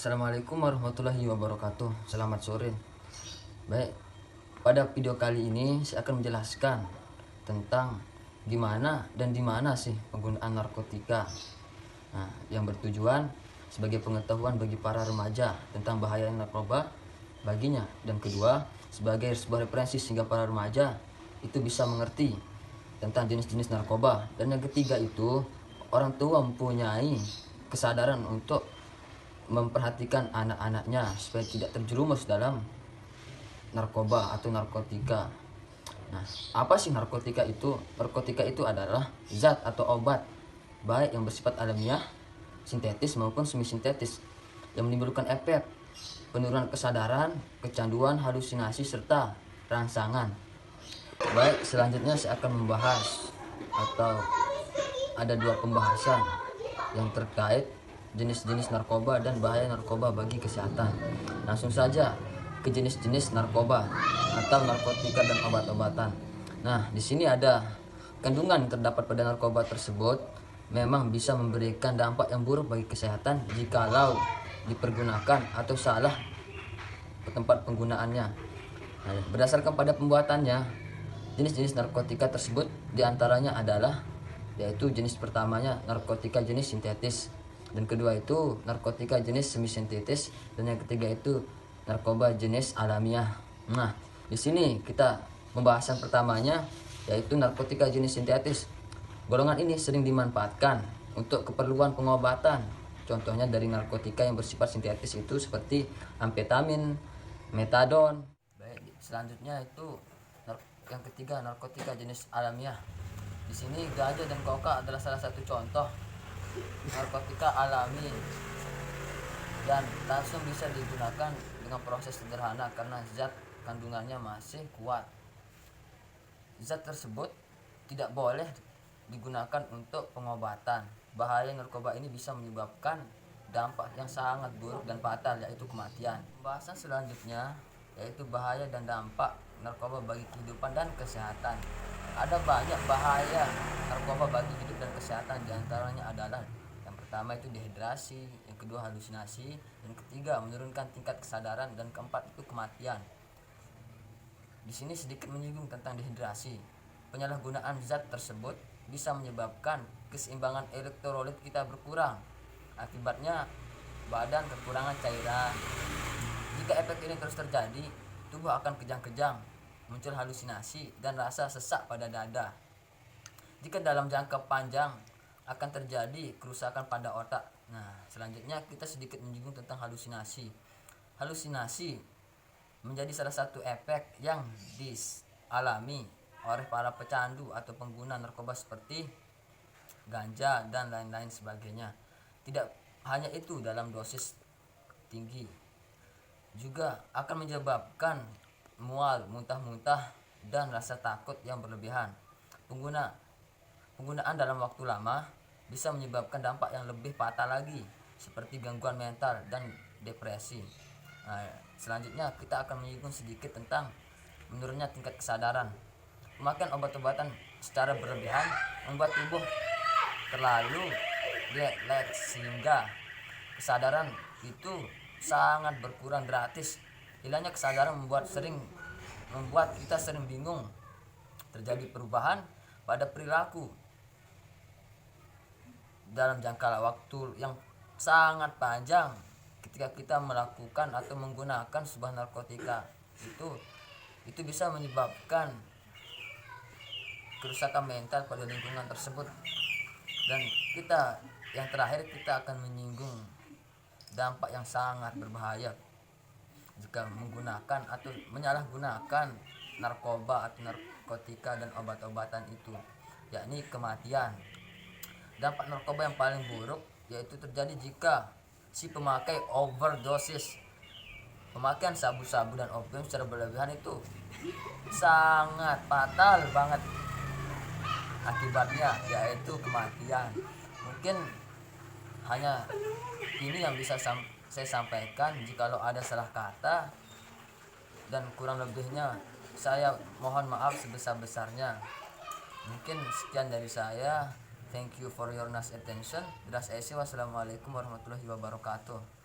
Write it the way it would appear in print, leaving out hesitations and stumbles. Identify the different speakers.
Speaker 1: Assalamualaikum warahmatullahi wabarakatuh. Selamat sore. Baik, pada video kali ini saya akan menjelaskan tentang gimana dan di mana sih penggunaan narkotika. Nah, yang bertujuan sebagai pengetahuan bagi para remaja tentang bahaya narkoba baginya, dan kedua sebagai sebuah referensi sehingga para remaja itu bisa mengerti tentang jenis-jenis narkoba, dan yang ketiga itu orang tua mempunyai kesadaran untuk memperhatikan anak-anaknya supaya tidak terjerumus dalam narkoba atau narkotika. Nah, apa sih narkotika itu? Narkotika itu adalah zat atau obat baik yang bersifat alamiah, sintetis maupun semi sintetis yang menimbulkan efek penurunan kesadaran, kecanduan, halusinasi serta rangsangan. Baik, selanjutnya saya akan membahas atau ada dua pembahasan yang terkait jenis-jenis narkoba dan bahaya narkoba bagi kesehatan. Langsung saja ke jenis-jenis narkoba atau narkotika dan obat-obatan. Nah, di sini ada kandungan yang terdapat pada narkoba tersebut memang bisa memberikan dampak yang buruk bagi kesehatan jikalau dipergunakan atau salah ke tempat penggunaannya. Nah, berdasarkan pada pembuatannya, jenis-jenis narkotika tersebut diantaranya adalah yaitu jenis pertamanya narkotika jenis sintetis, dan kedua itu narkotika jenis semi sintetis, dan yang ketiga itu narkoba jenis alamiah. Nah, di sini kita pembahasan pertamanya yaitu narkotika jenis sintetis. Golongan ini sering dimanfaatkan untuk keperluan pengobatan. Contohnya dari narkotika yang bersifat sintetis itu seperti amfetamin, metadon. Baik, selanjutnya itu yang ketiga narkotika jenis alamiah. Di sini ganja dan koka adalah salah satu contoh narkotika alami dan langsung bisa digunakan dengan proses sederhana karena zat kandungannya masih kuat. Zat tersebut tidak boleh digunakan untuk pengobatan. Bahaya narkoba ini bisa menyebabkan dampak yang sangat buruk dan fatal, yaitu kematian. Pembahasan selanjutnya yaitu bahaya dan dampak narkoba bagi kehidupan dan kesehatan. Ada banyak bahaya narkoba bagi hidup dan kesehatan, diantaranya adalah yang pertama itu dehidrasi, yang kedua halusinasi, yang ketiga menurunkan tingkat kesadaran, dan keempat itu kematian. Di sini sedikit menyinggung tentang dehidrasi. Penyalahgunaan zat tersebut bisa menyebabkan keseimbangan elektrolit kita berkurang. Akibatnya badan kekurangan cairan. Jika efek ini terus terjadi, tubuh akan kejang-kejang, muncul halusinasi dan rasa sesak pada dada. Jika dalam jangka panjang akan terjadi kerusakan pada otak. Nah, selanjutnya kita sedikit menyinggung tentang halusinasi. Halusinasi menjadi salah satu efek yang dialami oleh para pecandu atau pengguna narkoba seperti ganja dan lain-lain sebagainya. Tidak hanya itu, dalam dosis tinggi juga akan menyebabkan mual, muntah-muntah, dan rasa takut yang berlebihan. Penggunaan dalam waktu lama bisa menyebabkan dampak yang lebih fatal lagi, seperti gangguan mental dan depresi. Nah, selanjutnya kita akan menyinggung sedikit tentang menurunnya tingkat kesadaran. Pemakaian obat-obatan secara berlebihan membuat tubuh terlalu rileks sehingga kesadaran itu sangat berkurang gratis. Hilangnya kesadaran membuat kita sering bingung. Terjadi perubahan pada perilaku dalam jangka waktu yang sangat panjang ketika kita melakukan atau menggunakan sebuah narkotika. Itu bisa menyebabkan kerusakan mental pada lingkungan tersebut. Dan yang terakhir kita akan menyinggung dampak yang sangat berbahaya jika menggunakan atau menyalahgunakan narkoba atau narkotika dan obat-obatan itu, yakni kematian. Dampak narkoba yang paling buruk yaitu terjadi jika si pemakai overdosis. Pemakaian sabu-sabu dan opium secara berlebihan itu sangat fatal banget akibatnya, yaitu kematian. Mungkin hanya ini yang bisa saya sampaikan. Jikalau ada salah kata dan kurang lebihnya, saya mohon maaf sebesar-besarnya. Mungkin sekian dari saya. Thank you for your nice attention. Wassalamualaikum warahmatullahi wabarakatuh.